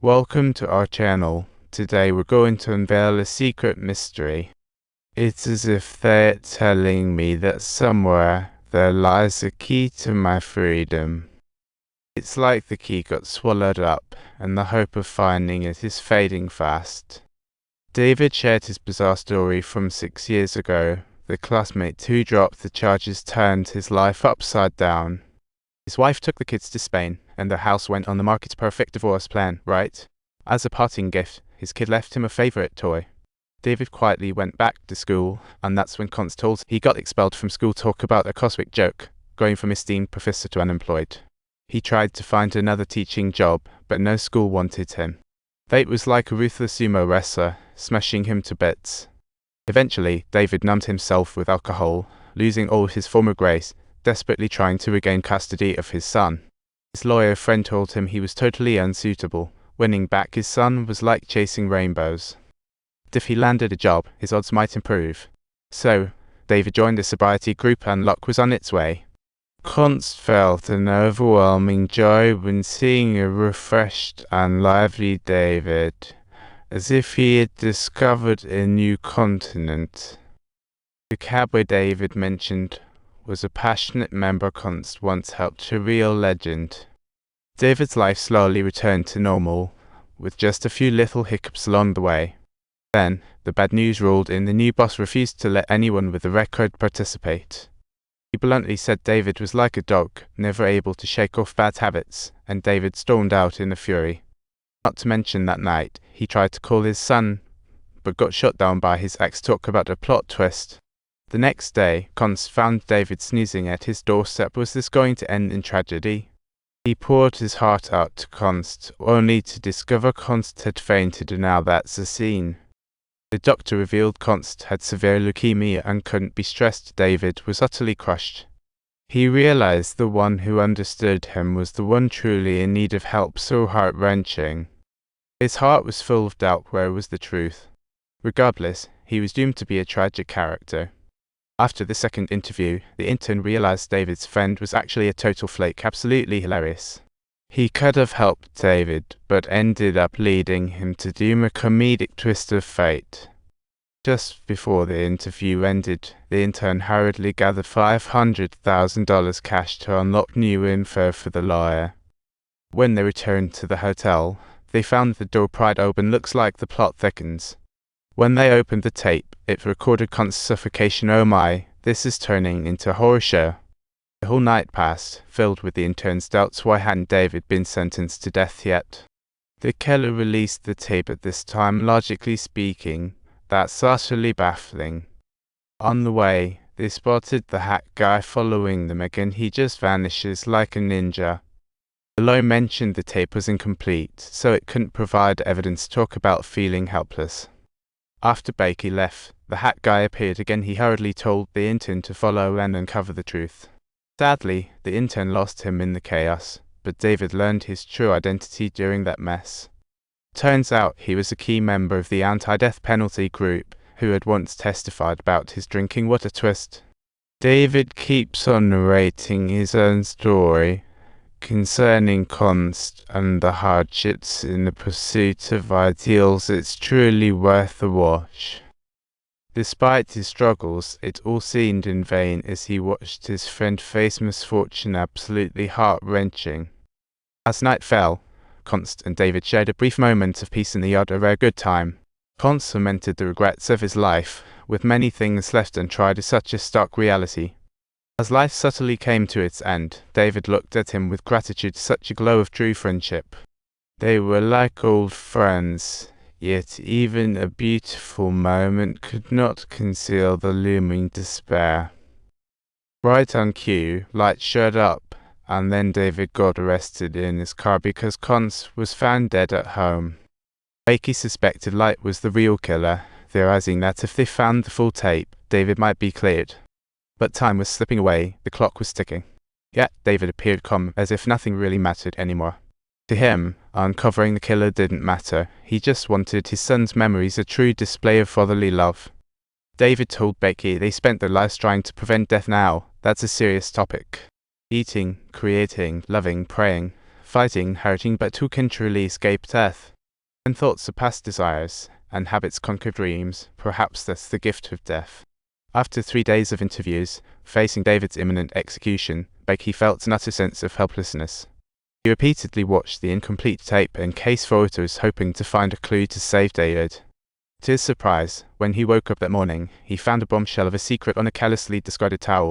Welcome to our channel. Today we're going to unveil a secret mystery. It's as if they're telling me that somewhere there lies a key to my freedom. It's like the key got swallowed up, and the hope of finding it is fading fast. David shared his bizarre story from 6 years ago. The classmate who dropped the charges turned his life upside down. His wife took the kids to Spain, and the house went on the market. Perfect divorce plan, right? As a parting gift, his kid left him a favorite toy. David quietly went back to school, and that's when Const told him he got expelled from school. Talk about a cosmic joke, going from esteemed professor to unemployed. He tried to find another teaching job, but no school wanted him. Fate was like a ruthless sumo wrestler, smashing him to bits. Eventually, David numbed himself with alcohol, losing all his former grace, desperately trying to regain custody of his son. His lawyer friend told him he was totally unsuitable. Winning back his son was like chasing rainbows. If he landed a job, his odds might improve. So, David joined a sobriety group and luck was on its way. Const felt an overwhelming joy when seeing a refreshed and lively David, as if he had discovered a new continent. The cab where David mentioned was a passionate member Const once helped, a real legend. David's life slowly returned to normal, with just a few little hiccups along the way. Then, the bad news rolled in. The new boss refused to let anyone with a record participate. He bluntly said David was like a dog, never able to shake off bad habits, and David stormed out in a fury. Not to mention that night, he tried to call his son, but got shot down by his ex. Talk about a plot twist. The next day, Const found David snoozing at his doorstep. Was this going to end in tragedy? He poured his heart out to Const, only to discover Const had fainted, and now that's a scene. The doctor revealed Const had severe leukemia and couldn't be stressed. David was utterly crushed. He realized the one who understood him was the one truly in need of help. So heart-wrenching. His heart was full of doubt. Where was the truth? Regardless, he was doomed to be a tragic character. After the second interview, the intern realized David's friend was actually a total flake. Absolutely hilarious. He could have helped David, but ended up leading him to doom. A comedic twist of fate. Just before the interview ended, the intern hurriedly gathered $500,000 cash to unlock new info for the lawyer. When they returned to the hotel, they found the door pried open. Looks like the plot thickens. When they opened the tape, it recorded Const's suffocation. Oh my, this is turning into a horror show. The whole night passed, filled with the intern's doubts. Why hadn't David been sentenced to death yet? The killer released the tape at this time. Logically speaking, that's utterly baffling. On the way, they spotted the hat guy following them again. He just vanishes like a ninja. The lawyer mentioned the tape was incomplete, so it couldn't provide evidence. Talk about feeling helpless. After Bakey left, the hat guy appeared again. He hurriedly told the intern to follow and uncover the truth. Sadly, the intern lost him in the chaos, but David learned his true identity during that mess. Turns out he was a key member of the anti-death penalty group who had once testified about his drinking. What a twist. David keeps on narrating his own story concerning Const and the hardships in the pursuit of ideals. It's truly worth a watch. Despite his struggles, it all seemed in vain as he watched his friend face misfortune. Absolutely heart-wrenching. As night fell, Const and David shared a brief moment of peace in the yard. A rare good time. Const lamented the regrets of his life, with many things left untried. Is such a stark reality. As life subtly came to its end, David looked at him with gratitude. Such a glow of true friendship. They were like old friends, yet even a beautiful moment could not conceal the looming despair. Right on cue, lights showed up, and then David got arrested in his car because Const was found dead at home. Bakey suspected Light was the real killer, theorizing that if they found the full tape, David might be cleared. But time was slipping away. The clock was ticking. Yet David appeared calm, as if nothing really mattered anymore. To him, uncovering the killer didn't matter. He just wanted his son's memories, a true display of fatherly love. David told Bakey they spent their lives trying to prevent death. Now, that's a serious topic. Eating, creating, loving, praying, fighting, hurting, but who can truly escape death? When thoughts surpass desires, and habits conquer dreams, perhaps that's the gift of death. After 3 days of interviews, facing David's imminent execution, Becky felt an utter sense of helplessness. He repeatedly watched the incomplete tape and case photos hoping to find a clue to save David. To his surprise, when he woke up that morning, he found a bombshell of a secret on a carelessly discarded towel.